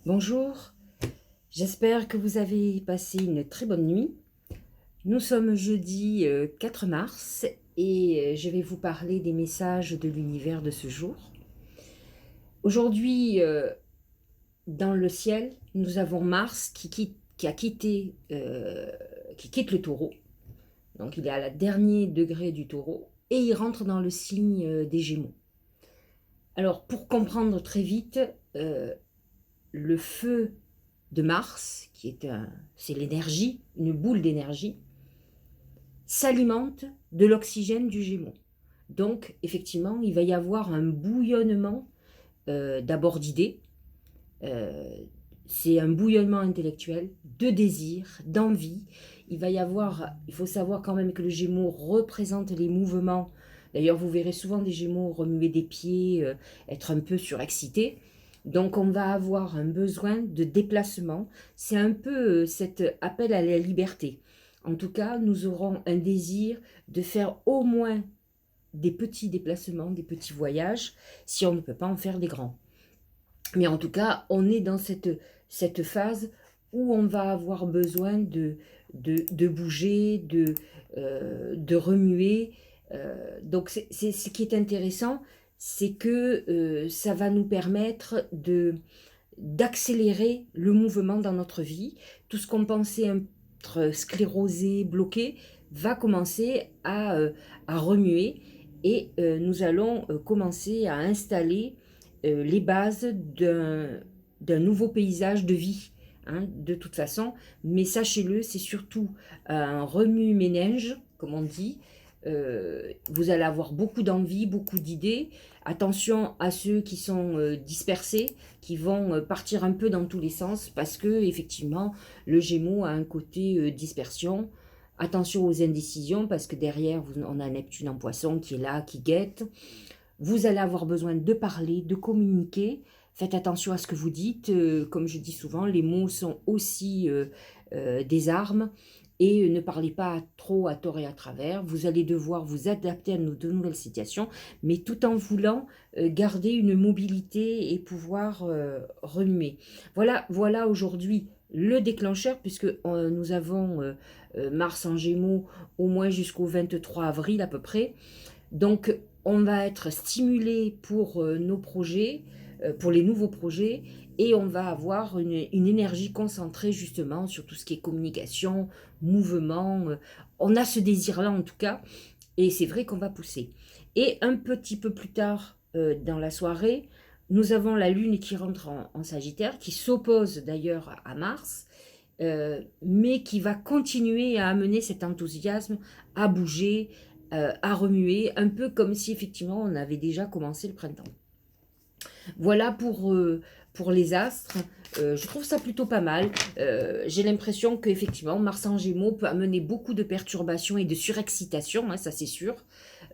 Bonjour, j'espère que vous avez passé une très bonne nuit. Nous sommes jeudi 4 mars et je vais vous parler des messages de l'univers de ce jour. Aujourd'hui, dans le ciel, nous avons Mars qui quitte le Taureau. Donc il est à la dernier degré du Taureau et il rentre dans le signe des Gémeaux. Alors pour comprendre très vite, le feu de Mars, c'est l'énergie, une boule d'énergie, s'alimente de l'oxygène du Gémeaux. Donc, effectivement, il va y avoir un bouillonnement d'abord d'idées. Euh, c'est un bouillonnement intellectuel, de désir, d'envie. Il faut savoir quand même que le Gémeaux représente les mouvements. D'ailleurs, vous verrez souvent des Gémeaux remuer des pieds, être un peu surexcités. Donc, on va avoir un besoin de déplacement. C'est un peu cet appel à la liberté. En tout cas, nous aurons un désir de faire au moins des petits déplacements, des petits voyages, si on ne peut pas en faire des grands. Mais en tout cas, on est dans cette phase où on va avoir besoin de bouger, de remuer. Donc, ce qui est intéressant, c'est que ça va nous permettre d'accélérer le mouvement dans notre vie. Tout ce qu'on pensait être sclérosé, bloqué, va commencer à remuer et nous allons commencer à installer les bases d'un nouveau paysage de vie, hein, de toute façon. Mais sachez-le, c'est surtout un remue-ménage, comme on dit. Vous allez avoir beaucoup d'envie, beaucoup d'idées. Attention à ceux qui sont dispersés, qui vont partir un peu dans tous les sens, parce que effectivement, le Gémeaux a un côté dispersion. Attention aux indécisions, parce que derrière, on a Neptune en Poisson qui est là, qui guette. Vous allez avoir besoin de parler, de communiquer. Faites attention à ce que vous dites. Comme je dis souvent, les mots sont aussi des armes. Et ne parlez pas trop à tort et à travers. Vous allez devoir vous adapter à de nouvelles situations, mais tout en voulant garder une mobilité et pouvoir remuer. Voilà aujourd'hui le déclencheur, puisque nous avons Mars en Gémeaux au moins jusqu'au 23 avril à peu près. Donc, on va être stimulé pour nos projets, pour les nouveaux projets, et on va avoir une énergie concentrée justement sur tout ce qui est communication, mouvement. On a ce désir-là en tout cas, et c'est vrai qu'on va pousser. Et un petit peu plus tard dans la soirée, nous avons la Lune qui rentre en Sagittaire, qui s'oppose d'ailleurs à Mars, mais qui va continuer à amener cet enthousiasme, à bouger, à remuer, un peu comme si effectivement on avait déjà commencé le printemps. Voilà pour les astres. Je trouve ça plutôt pas mal. J'ai l'impression qu'effectivement, Mars en Gémeaux peut amener beaucoup de perturbations et de surexcitation, hein, ça c'est sûr.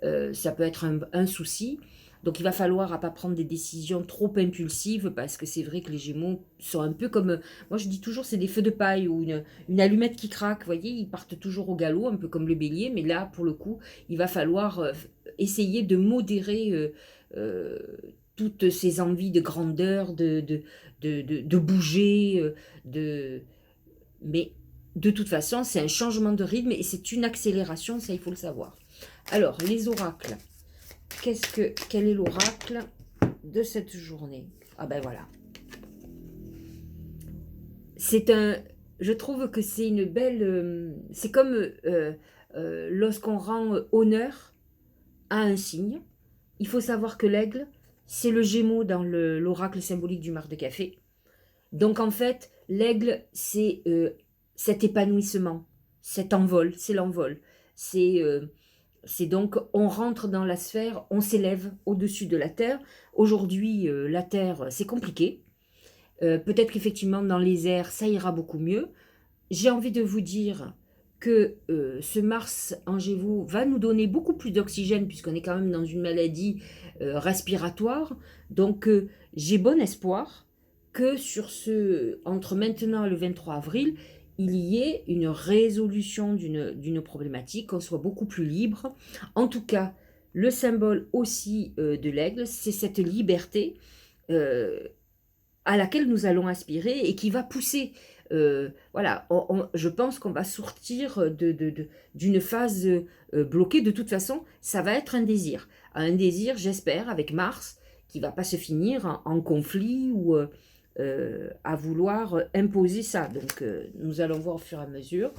Ça peut être un souci. Donc il va falloir à pas prendre des décisions trop impulsives parce que c'est vrai que les Gémeaux sont un peu comme, moi je dis toujours c'est des feux de paille ou une allumette qui craque, vous voyez, ils partent toujours au galop, un peu comme le bélier, mais là pour le coup il va falloir essayer de modérer euh, toutes ces envies de grandeur, de bouger, mais de toute façon c'est un changement de rythme et c'est une accélération, ça il faut le savoir. Alors les oracles. Quel est l'oracle de cette journée? Ah ben voilà. Je trouve que c'est une belle, c'est comme lorsqu'on rend honneur à un signe. Il faut savoir que l'aigle, c'est le Gémeaux dans l'oracle symbolique du mar de café. Donc en fait, l'aigle, c'est cet épanouissement, cet envol, c'est l'envol. C'est C'est donc, on rentre dans la sphère, on s'élève au-dessus de la Terre. Aujourd'hui, la Terre, c'est compliqué. Peut-être qu'effectivement, dans les airs, ça ira beaucoup mieux. J'ai envie de vous dire que ce Mars en Gémeaux va nous donner beaucoup plus d'oxygène, puisqu'on est quand même dans une maladie respiratoire. Donc, j'ai bon espoir que entre maintenant et le 23 avril, il y ait une résolution d'une problématique, qu'on soit beaucoup plus libre. En tout cas, le symbole aussi de l'aigle, c'est cette liberté. Euh, à laquelle nous allons aspirer et qui va pousser. Voilà, je pense qu'on va sortir d'une phase bloquée. De toute façon, ça va être un désir. Un désir, j'espère, avec Mars, qui va pas se finir en conflit ou à vouloir imposer ça. Donc, nous allons voir au fur et à mesure.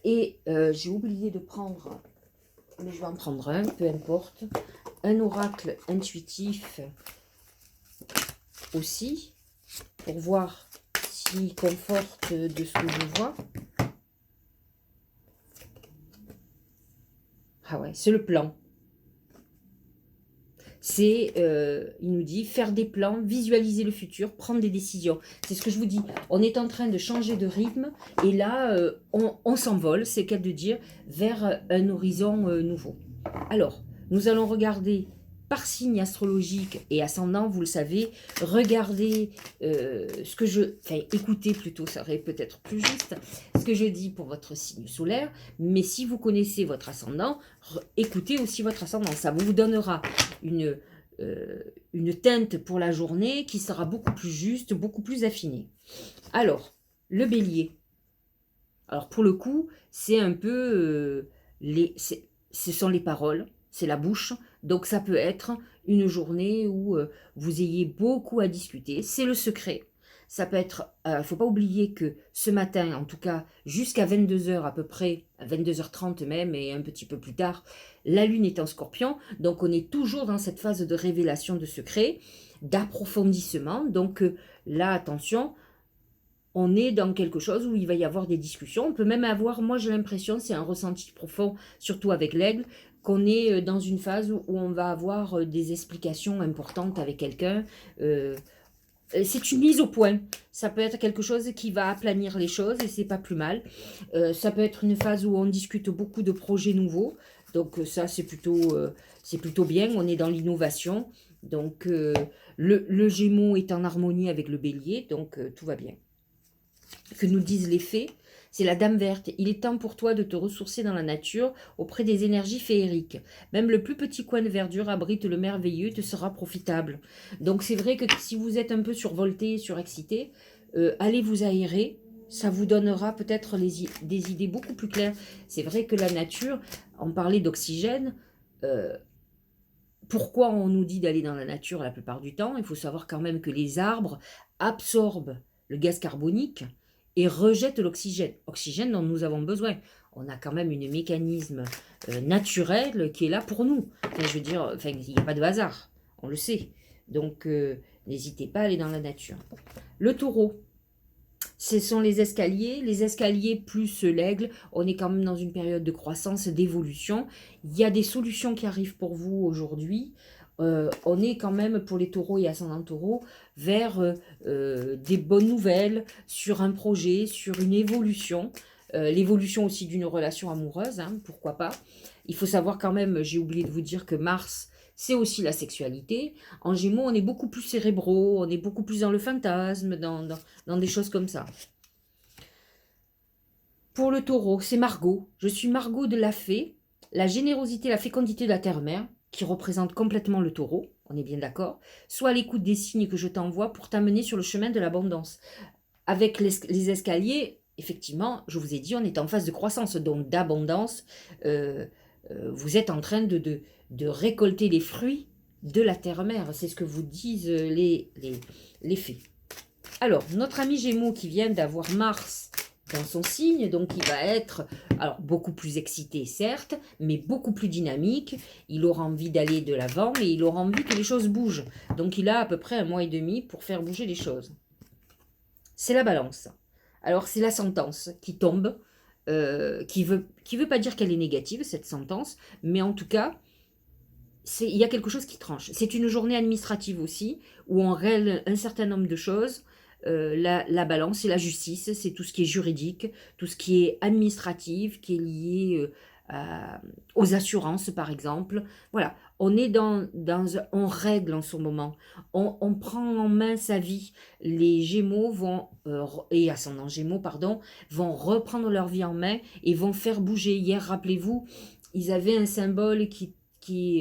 Et j'ai oublié de prendre, mais je vais en prendre un, peu importe, un oracle intuitif aussi, pour voir s'il conforte de ce que je vois. Ah ouais, c'est le plan. C'est, il nous dit, faire des plans, visualiser le futur, prendre des décisions. C'est ce que je vous dis. On est en train de changer de rythme et là, on s'envole, c'est le cas de dire, vers un horizon nouveau. Alors, nous allons regarder par signe astrologique et ascendant, vous le savez, regardez ce que je... Enfin, écoutez plutôt, ça serait peut-être plus juste, ce que je dis pour votre signe solaire, mais si vous connaissez votre ascendant, écoutez aussi votre ascendant. Ça vous donnera une teinte pour la journée qui sera beaucoup plus juste, beaucoup plus affinée. Alors, le bélier. Alors, pour le coup, c'est un peu... ce sont les paroles, c'est la bouche. Donc ça peut être une journée où vous ayez beaucoup à discuter. C'est le secret. Ça peut être, faut pas oublier que ce matin, en tout cas jusqu'à 22h à peu près, à 22h30 même et un petit peu plus tard, la lune est en scorpion. Donc on est toujours dans cette phase de révélation de secrets, d'approfondissement. Donc là, attention, on est dans quelque chose où il va y avoir des discussions. On peut même avoir, moi j'ai l'impression, c'est un ressenti profond, surtout avec l'aigle, qu'on est dans une phase où on va avoir des explications importantes avec quelqu'un. C'est une mise au point. Ça peut être quelque chose qui va aplanir les choses et c'est pas plus mal. Ça peut être une phase où on discute beaucoup de projets nouveaux. Donc ça c'est plutôt bien. On est dans l'innovation. Donc le Gémeaux est en harmonie avec le Bélier. Donc tout va bien. Que nous disent les fées, c'est la Dame verte. Il est temps pour toi de te ressourcer dans la nature auprès des énergies féeriques. Même le plus petit coin de verdure abrite le merveilleux, te sera profitable. Donc c'est vrai que si vous êtes un peu survolté, surexcité, allez vous aérer. Ça vous donnera peut-être des idées beaucoup plus claires. C'est vrai que la nature, on parlait d'oxygène. Pourquoi on nous dit d'aller dans la nature la plupart du temps? Il faut savoir quand même que les arbres absorbent le gaz carbonique et rejettent l'oxygène. Oxygène dont nous avons besoin. On a quand même un mécanisme naturel qui est là pour nous. Enfin, je veux dire, enfin, il n'y a pas de hasard, on le sait. Donc, n'hésitez pas à aller dans la nature. Le taureau, ce sont les escaliers plus l'aigle. On est quand même dans une période de croissance, d'évolution. Il y a des solutions qui arrivent pour vous aujourd'hui. On est quand même, pour les taureaux et ascendants taureaux, vers des bonnes nouvelles sur un projet, sur une évolution. L'évolution aussi d'une relation amoureuse, hein, pourquoi pas. Il faut savoir quand même, j'ai oublié de vous dire que Mars, c'est aussi la sexualité. En Gémeaux, on est beaucoup plus cérébraux, on est beaucoup plus dans le fantasme, dans des choses comme ça. Pour le taureau, c'est Margot. Je suis Margot de la fée, la générosité, la fécondité de la terre-mère, qui représente complètement le taureau, on est bien d'accord. Sois à l'écoute des signes que je t'envoie pour t'amener sur le chemin de l'abondance. Avec les escaliers, effectivement, je vous ai dit, on est en phase de croissance, donc d'abondance. Vous êtes en train de récolter les fruits de la terre-mère. C'est ce que vous disent les fées. Alors, notre ami Gémeaux qui vient d'avoir Mars dans son signe, donc il va être alors beaucoup plus excité, certes, mais beaucoup plus dynamique. Il aura envie d'aller de l'avant, mais il aura envie que les choses bougent. Donc il a à peu près 1 mois et demi pour faire bouger les choses. C'est la balance. Alors c'est la sentence qui tombe, qui veut pas dire qu'elle est négative, cette sentence, mais en tout cas, il y a quelque chose qui tranche. C'est une journée administrative aussi, où on règle un certain nombre de choses. La balance, c'est la justice, c'est tout ce qui est juridique, tout ce qui est administratif, qui est lié aux assurances, par exemple. Voilà, on est on règle en ce moment, on prend en main sa vie. Les Gémeaux vont, et ascendant Gémeaux, pardon, vont reprendre leur vie en main et vont faire bouger. Hier, rappelez-vous, ils avaient un symbole qui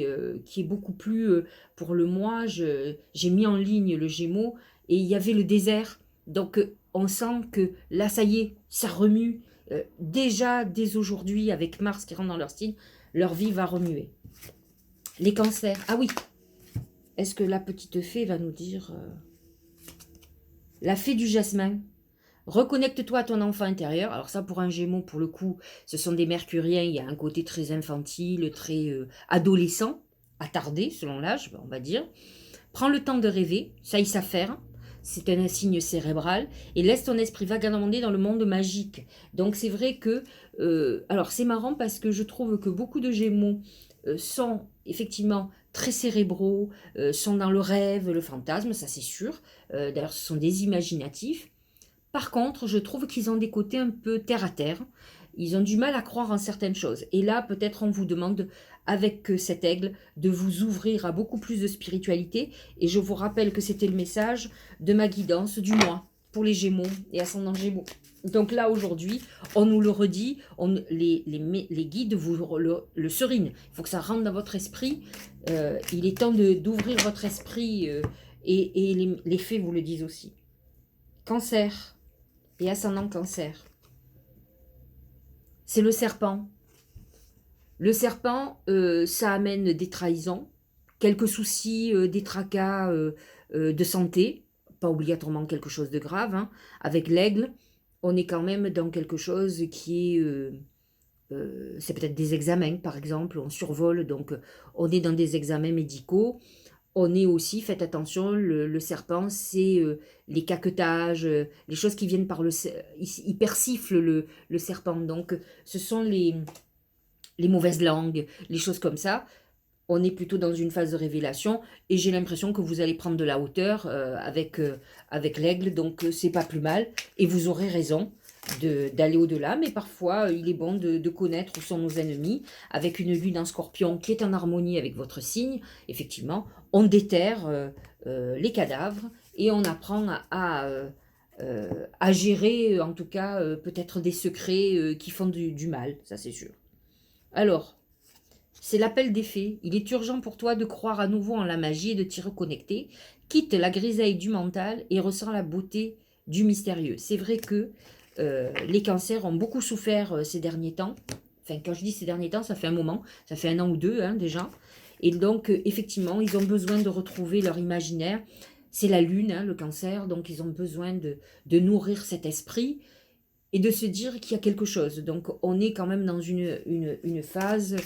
est beaucoup plus, pour le mois, j'ai mis en ligne le Gémeaux. et il y avait le désert. Donc on sent que là, ça y est, ça remue. Déjà, dès aujourd'hui, avec Mars qui rentre dans leur signe, leur vie va remuer. Les cancers. Ah oui, est-ce que la petite fée va nous dire... La fée du jasmin. Reconnecte-toi à ton enfant intérieur. Alors ça, pour un Gémeaux, pour le coup, ce sont des Mercuriens. Il y a un côté très infantile, très adolescent, attardé, selon l'âge, on va dire. Prends le temps de rêver, ça ils savent faire. C'est un signe cérébral. Et laisse ton esprit vagabonder dans le monde magique. Donc c'est vrai que... alors c'est marrant parce que je trouve que beaucoup de Gémeaux sont effectivement très cérébraux, sont dans le rêve, le fantasme, ça c'est sûr. D'ailleurs, ce sont des imaginatifs. Par contre, je trouve qu'ils ont des côtés un peu terre à terre. Ils ont du mal à croire en certaines choses. Et là, peut-être on vous demande, avec cet aigle, de vous ouvrir à beaucoup plus de spiritualité. Et je vous rappelle que c'était le message de ma guidance du mois pour les Gémeaux et ascendant Gémeaux. Donc là, aujourd'hui, on nous le redit, les guides vous le serinent. Il faut que ça rentre dans votre esprit. Il est temps d'ouvrir votre esprit et les fées vous le disent aussi. Cancer et ascendant Cancer. C'est le serpent. Le serpent, ça amène des trahisons, quelques soucis, des tracas de santé, pas obligatoirement quelque chose de grave. Hein. Avec l'aigle, on est quand même dans quelque chose qui est... c'est peut-être des examens, par exemple, on survole, donc on est dans des examens médicaux. On est aussi, faites attention, le serpent, c'est les caquetages, les choses qui viennent par le... Il persifle le serpent, donc ce sont les mauvaises langues, les choses comme ça. On est plutôt dans une phase de révélation et j'ai l'impression que vous allez prendre de la hauteur avec l'aigle, donc c'est pas plus mal et vous aurez raison d'aller au-delà, mais parfois il est bon de connaître où sont nos ennemis. Avec une lune en scorpion qui est en harmonie avec votre signe, effectivement, on déterre les cadavres et on apprend à gérer, en tout cas, peut-être des secrets qui font du mal, ça c'est sûr. Alors, c'est l'appel des fées. Il est urgent pour toi de croire à nouveau en la magie et de t'y reconnecter. Quitte la grisaille du mental et ressens la beauté du mystérieux. C'est vrai que les cancers ont beaucoup souffert ces derniers temps. Enfin, quand je dis ces derniers temps, ça fait un moment. Ça fait 1 an ou 2 hein, déjà. Et donc, effectivement, ils ont besoin de retrouver leur imaginaire. C'est la lune, hein, le cancer. Donc, ils ont besoin de nourrir cet esprit et de se dire qu'il y a quelque chose. Donc, on est quand même dans une phase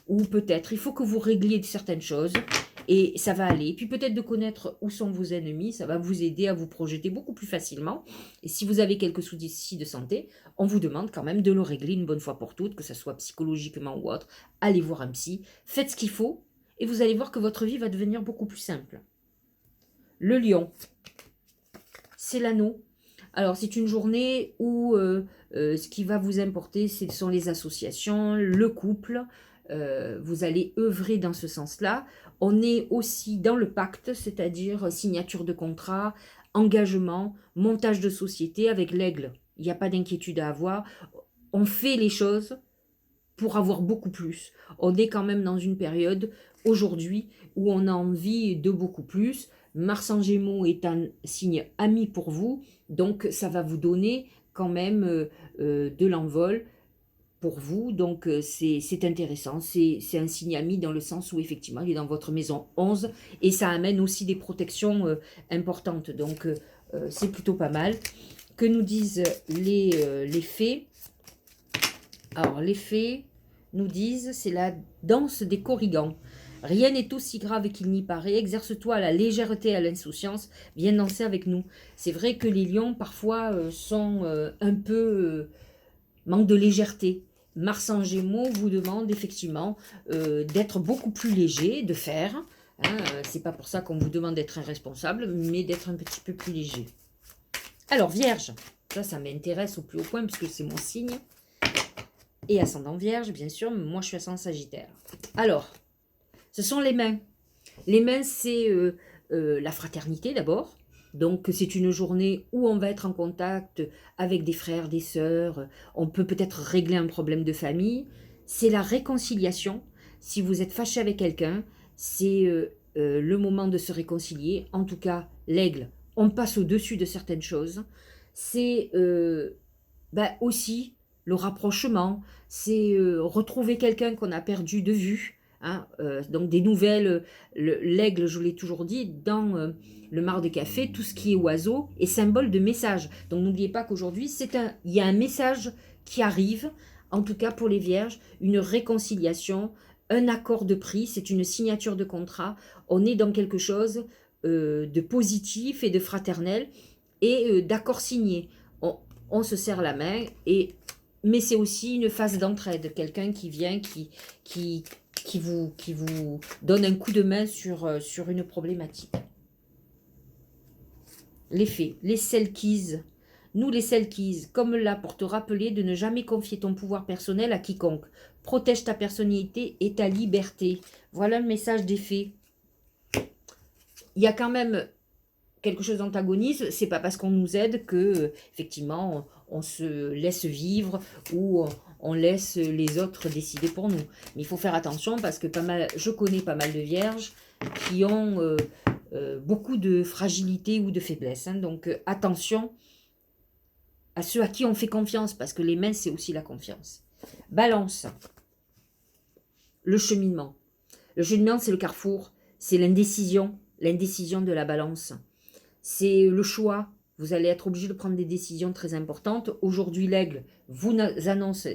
où peut-être il faut que vous régliez certaines choses et ça va aller. Et puis peut-être de connaître où sont vos ennemis, ça va vous aider à vous projeter beaucoup plus facilement. Et si vous avez quelques soucis de santé, on vous demande quand même de le régler une bonne fois pour toutes, que ce soit psychologiquement ou autre. Allez voir un psy, faites ce qu'il faut et vous allez voir que votre vie va devenir beaucoup plus simple. Le lion, c'est l'anneau. Alors, c'est une journée où ce qui va vous importer, ce sont les associations, le couple. Vous allez œuvrer dans ce sens-là. On est aussi dans le pacte, c'est-à-dire signature de contrat, engagement, montage de société avec l'aigle. Il n'y a pas d'inquiétude à avoir. On fait les choses pour avoir beaucoup plus. On est quand même dans une période, aujourd'hui, où on a envie de beaucoup plus. Mars en Gémeaux est un signe ami pour vous, donc ça va vous donner quand même de l'envol pour vous, donc c'est intéressant, c'est un signe ami dans le sens où effectivement il est dans votre maison 11 et ça amène aussi des protections importantes, donc c'est plutôt pas mal. Que nous disent les fées? Alors les fées nous disent, c'est la danse des corrigans. Rien n'est aussi grave qu'il n'y paraît. Exerce-toi à la légèreté et à l'insouciance. Viens danser avec nous. C'est vrai que les lions, parfois, sont un peu... manquent de légèreté. Mars en Gémeaux vous demande effectivement d'être beaucoup plus léger, de faire. Hein, c'est pas pour ça qu'on vous demande d'être irresponsable, mais d'être un petit peu plus léger. Alors, Vierge. Ça m'intéresse au plus haut point puisque c'est mon signe. Et ascendant Vierge, bien sûr. Mais moi, je suis ascendant Sagittaire. Alors... ce sont les mains. Les mains, c'est la fraternité d'abord. Donc, c'est une journée où on va être en contact avec des frères, des sœurs. On peut peut-être régler un problème de famille. C'est la réconciliation. Si vous êtes fâché avec quelqu'un, c'est le moment de se réconcilier. En tout cas, l'aigle on passe au-dessus de certaines choses. C'est aussi le rapprochement, c'est retrouver quelqu'un qu'on a perdu de vue. Hein, donc des nouvelles, l'aigle, je vous l'ai toujours dit, dans le mar de café, tout ce qui est oiseau est symbole de message. Donc n'oubliez pas qu'aujourd'hui, il y a un message qui arrive, en tout cas pour les vierges, une réconciliation, un accord de prix, c'est une signature de contrat. On est dans quelque chose de positif et de fraternel et d'accord signé. On se serre la main, mais c'est aussi une phase d'entraide, quelqu'un qui vient, qui vous donne un coup de main sur une problématique. Les fées, les Selkies. Nous les Selkies, comme là pour te rappeler de ne jamais confier ton pouvoir personnel à quiconque. Protège ta personnalité et ta liberté. Voilà le message des fées. Il y a quand même quelque chose d'antagoniste, c'est pas parce qu'on nous aide que effectivement on se laisse vivre ou on laisse les autres décider pour nous. Mais il faut faire attention parce que je connais pas mal de vierges qui ont beaucoup de fragilité ou de faiblesse. Hein. Donc attention à ceux à qui on fait confiance, parce que les mains c'est aussi la confiance. Balance, le cheminement. Le cheminement c'est le carrefour, c'est l'indécision de la balance. C'est le choix. Vous allez être obligé de prendre des décisions très importantes. Aujourd'hui, l'aigle vous annonce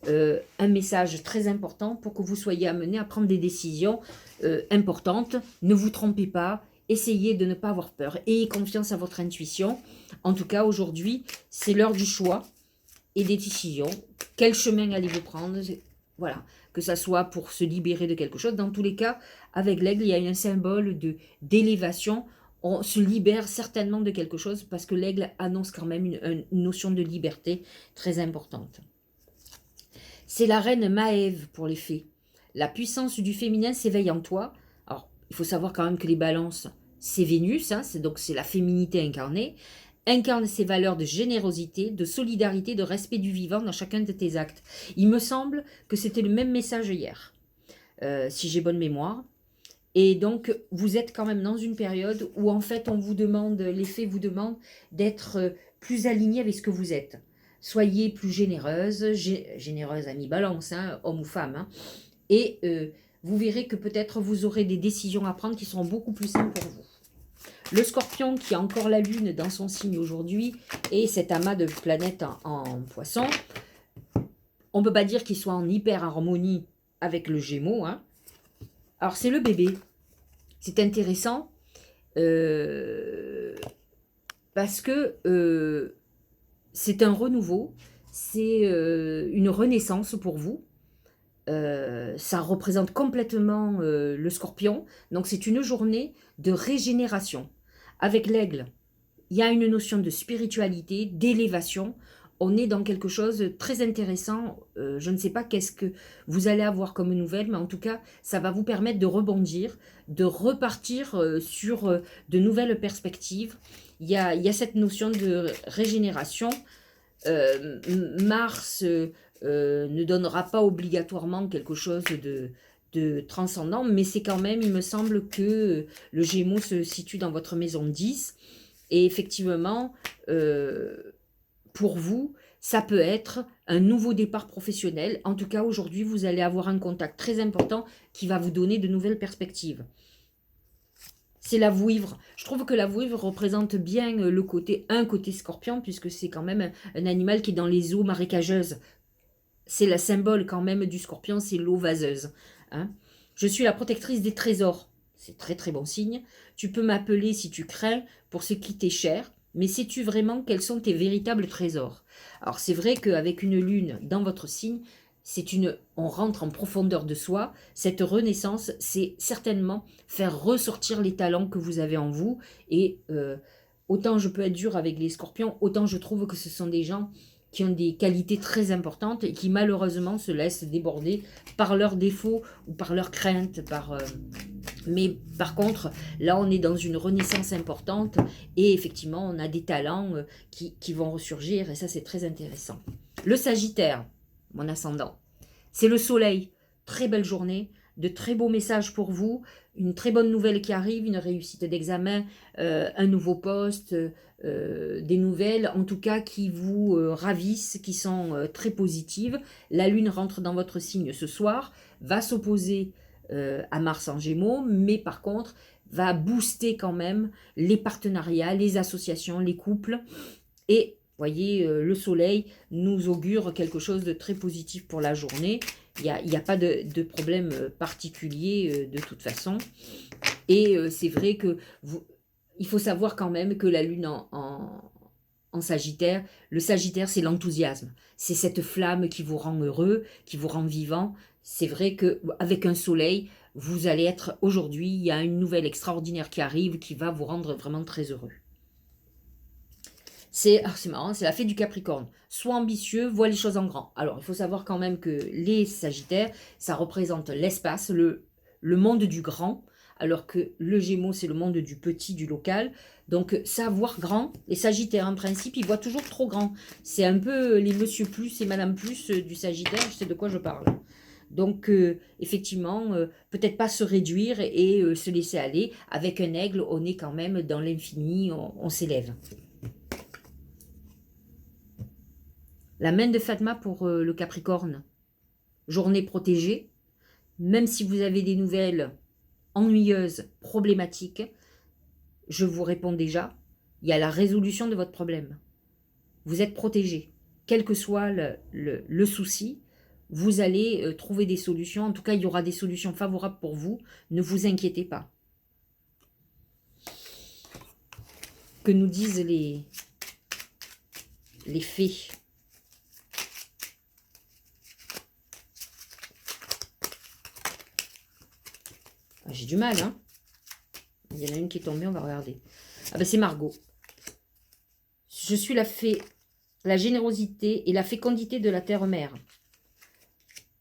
un message très important pour que vous soyez amené à prendre des décisions importantes. Ne vous trompez pas. Essayez de ne pas avoir peur. Ayez confiance à votre intuition. En tout cas, aujourd'hui, c'est l'heure du choix et des décisions. Quel chemin allez-vous prendre? Voilà. Que ça soit pour se libérer de quelque chose. Dans tous les cas, avec l'aigle, il y a un symbole d'élévation. On se libère certainement de quelque chose parce que l'aigle annonce quand même une notion de liberté très importante. C'est la reine Maève pour les fées. La puissance du féminin s'éveille en toi. Alors, il faut savoir quand même que les balances, c'est Vénus, hein, donc c'est la féminité incarnée. Incarne ses valeurs de générosité, de solidarité, de respect du vivant dans chacun de tes actes. Il me semble que c'était le même message hier, si j'ai bonne mémoire. Et donc, vous êtes quand même dans une période où, en fait, on vous demande, les fées vous demandent d'être plus aligné avec ce que vous êtes. Soyez plus généreuse, généreuse à mi-balance, hein, homme ou femme. Hein, et vous verrez que peut-être vous aurez des décisions à prendre qui seront beaucoup plus simples pour vous. Le Scorpion, qui a encore la Lune dans son signe aujourd'hui, et cet amas de planètes en poisson, on ne peut pas dire qu'il soit en hyper harmonie avec le Gémeaux, hein. Alors, c'est le bébé. C'est intéressant parce que c'est un renouveau, c'est une renaissance pour vous. Ça représente complètement le Scorpion. Donc, c'est une journée de régénération. Avec l'aigle, il y a une notion de spiritualité, d'élévation. On est dans quelque chose de très intéressant. Je ne sais pas qu'est-ce que vous allez avoir comme nouvelle, mais en tout cas, ça va vous permettre de rebondir, de repartir sur de nouvelles perspectives. Il y a cette notion de régénération. Mars ne donnera pas obligatoirement quelque chose de transcendant, mais c'est quand même, il me semble que le Gémeaux se situe dans votre maison 10. Et effectivement, pour vous, ça peut être un nouveau départ professionnel. En tout cas, aujourd'hui, vous allez avoir un contact très important qui va vous donner de nouvelles perspectives. C'est la vouivre. Je trouve que la vouivre représente bien un côté scorpion, puisque c'est quand même un animal qui est dans les eaux marécageuses. C'est le symbole quand même du scorpion, c'est l'eau vaseuse. Hein. Je suis la protectrice des trésors. C'est très très bon signe. Tu peux m'appeler si tu crains pour ce qui t'est cher. Mais sais-tu vraiment quels sont tes véritables trésors? Alors c'est vrai qu'avec une lune dans votre signe, on rentre en profondeur de soi. Cette renaissance, c'est certainement faire ressortir les talents que vous avez en vous. Et autant je peux être dure avec les scorpions, autant je trouve que ce sont des gens qui ont des qualités très importantes et qui malheureusement se laissent déborder par leurs défauts ou par leurs craintes, Mais par contre, là, on est dans une renaissance importante et effectivement, on a des talents qui vont ressurgir et ça, c'est très intéressant. Le Sagittaire, mon ascendant, c'est le soleil. Très belle journée, de très beaux messages pour vous. une très bonne nouvelle qui arrive, une réussite d'examen, un nouveau poste, des nouvelles en tout cas qui vous ravissent, qui sont très positives. La Lune rentre dans votre signe ce soir, va s'opposer à Mars en Gémeaux, mais par contre va booster quand même les partenariats, les associations, les couples. Et voyez, le soleil nous augure quelque chose de très positif pour la journée. Il n'y a pas de problème particulier de toute façon. Et c'est vrai que il faut savoir quand même que la Lune en Sagittaire, le Sagittaire, c'est l'enthousiasme. C'est cette flamme qui vous rend heureux, qui vous rend vivant. C'est vrai qu'avec un soleil, vous allez être aujourd'hui, il y a une nouvelle extraordinaire qui arrive, qui va vous rendre vraiment très heureux. C'est marrant, c'est la fée du Capricorne. Sois ambitieux, vois les choses en grand. Alors, il faut savoir quand même que les Sagittaires, ça représente l'espace, le monde du grand, alors que le Gémeaux, c'est le monde du petit, du local. Donc, savoir grand, les Sagittaires, en principe, ils voient toujours trop grand. C'est un peu les Monsieur Plus et Madame Plus du Sagittaire, je sais de quoi je parle. Donc, effectivement, peut-être pas se réduire et se laisser aller. Avec un aigle, on est quand même dans l'infini, on s'élève. La main de Fatma pour le Capricorne. Journée protégée. Même si vous avez des nouvelles ennuyeuses, problématiques, je vous réponds déjà, il y a la résolution de votre problème. Vous êtes protégé. Quel que soit le souci, vous allez trouver des solutions. En tout cas, il y aura des solutions favorables pour vous. Ne vous inquiétez pas. Que nous disent les fées? J'ai du mal, hein. Il y en a une qui est tombée, on va regarder. Ah ben c'est Margot. Je suis la fée, la générosité et la fécondité de la terre-mère.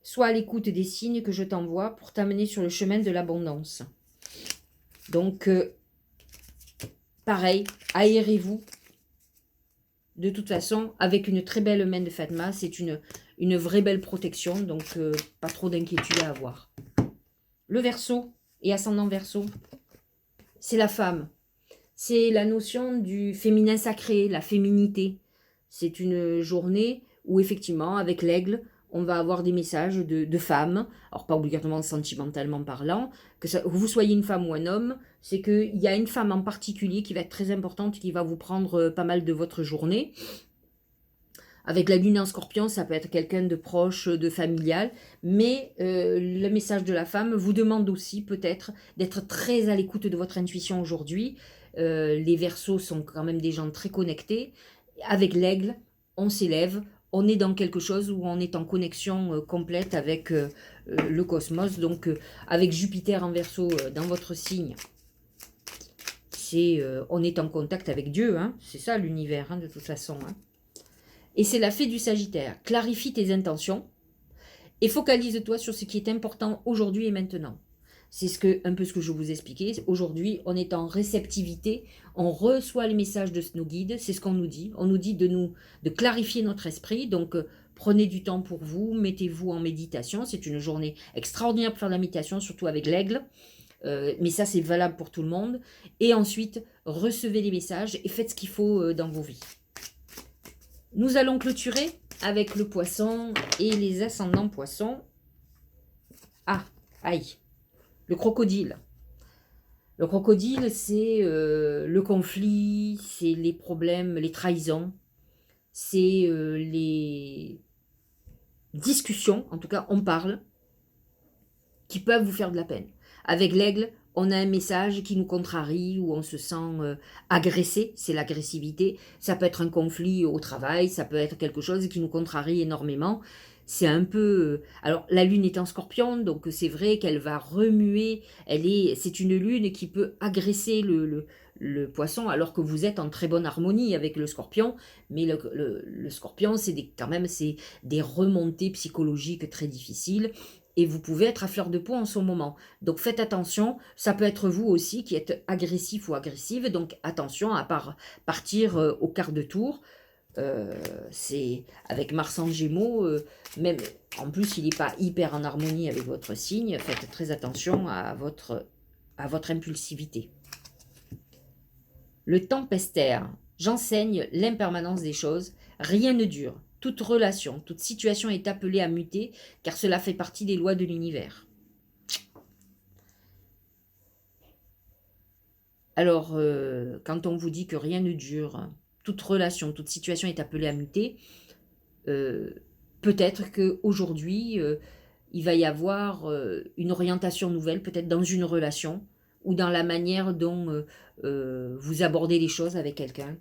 Sois à l'écoute des signes que je t'envoie pour t'amener sur le chemin de l'abondance. Donc, pareil, aérez-vous. De toute façon, avec une très belle main de Fatma, c'est une vraie belle protection, donc pas trop d'inquiétude à avoir. Le Verseau et ascendant Verseau, c'est la femme. C'est la notion du féminin sacré, la féminité. C'est une journée où effectivement, avec l'aigle, on va avoir des messages de femmes, alors pas obligatoirement sentimentalement parlant, que vous soyez une femme ou un homme, c'est qu'il y a une femme en particulier qui va être très importante, qui va vous prendre pas mal de votre journée. Avec la lune en scorpion, ça peut être quelqu'un de proche, de familial, mais le message de la femme vous demande aussi peut-être d'être très à l'écoute de votre intuition aujourd'hui. Les Verseaux sont quand même des gens très connectés. Avec l'aigle, on s'élève, on est dans quelque chose où on est en connexion complète avec le cosmos. Donc avec Jupiter en Verseau dans votre signe, on est en contact avec Dieu, hein, c'est ça l'univers de toute façon. Hein. Et c'est la fée du Sagittaire. Clarifie tes intentions et focalise-toi sur ce qui est important aujourd'hui et maintenant. C'est un peu ce que je vous expliquais. Aujourd'hui, on est en réceptivité, on reçoit les messages de nos guides, c'est ce qu'on nous dit. On nous dit de clarifier notre esprit, donc prenez du temps pour vous, mettez-vous en méditation. C'est une journée extraordinaire pour faire de la méditation, surtout avec l'aigle. Mais ça, c'est valable pour tout le monde. Et ensuite, recevez les messages et faites ce qu'il faut dans vos vies. Nous allons clôturer avec le poisson et les ascendants poissons. Ah, aïe, le crocodile. Le crocodile, c'est le conflit, c'est les problèmes, les trahisons, c'est les discussions, en tout cas on parle, qui peuvent vous faire de la peine. Avec l'aigle, on a un message qui nous contrarie, où on se sent agressé, c'est l'agressivité. Ça peut être un conflit au travail, ça peut être quelque chose qui nous contrarie énormément. C'est un peu... alors, la lune est en scorpion, donc c'est vrai qu'elle va remuer. C'est une lune qui peut agresser le poisson, alors que vous êtes en très bonne harmonie avec le scorpion. Mais le scorpion, quand même des remontées psychologiques très difficiles. Et vous pouvez être à fleur de peau en ce moment. Donc faites attention, ça peut être vous aussi qui êtes agressif ou agressive, donc attention à partir au quart de tour. C'est avec Mars en Gémeaux, même en plus il n'est pas hyper en harmonie avec votre signe, faites très attention à votre à votre impulsivité. Le tempestaire, j'enseigne l'impermanence des choses, rien ne dure. Toute relation, toute situation est appelée à muter, car cela fait partie des lois de l'univers. Alors, quand on vous dit que rien ne dure, toute relation, toute situation est appelée à muter, peut-être qu'aujourd'hui, il va y avoir une orientation nouvelle, peut-être dans une relation, ou dans la manière dont vous abordez les choses avec quelqu'un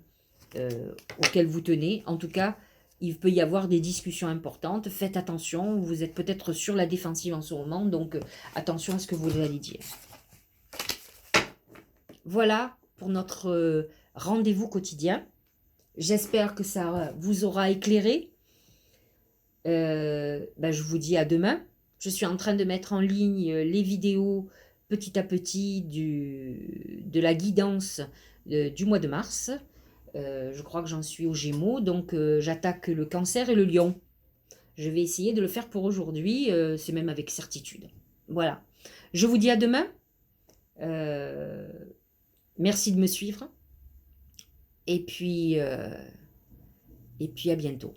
auquel vous tenez. En tout cas, il peut y avoir des discussions importantes. Faites attention, vous êtes peut-être sur la défensive en ce moment, donc attention à ce que vous allez dire. Voilà pour notre rendez-vous quotidien. J'espère que ça vous aura éclairé. Je vous dis à demain. Je suis en train de mettre en ligne les vidéos petit à petit de la guidance du mois de mars. Je crois que j'en suis aux Gémeaux, donc j'attaque le Cancer et le Lion. Je vais essayer de le faire pour aujourd'hui, c'est même avec certitude. Voilà. Je vous dis à demain. Merci de me suivre. Et puis à bientôt.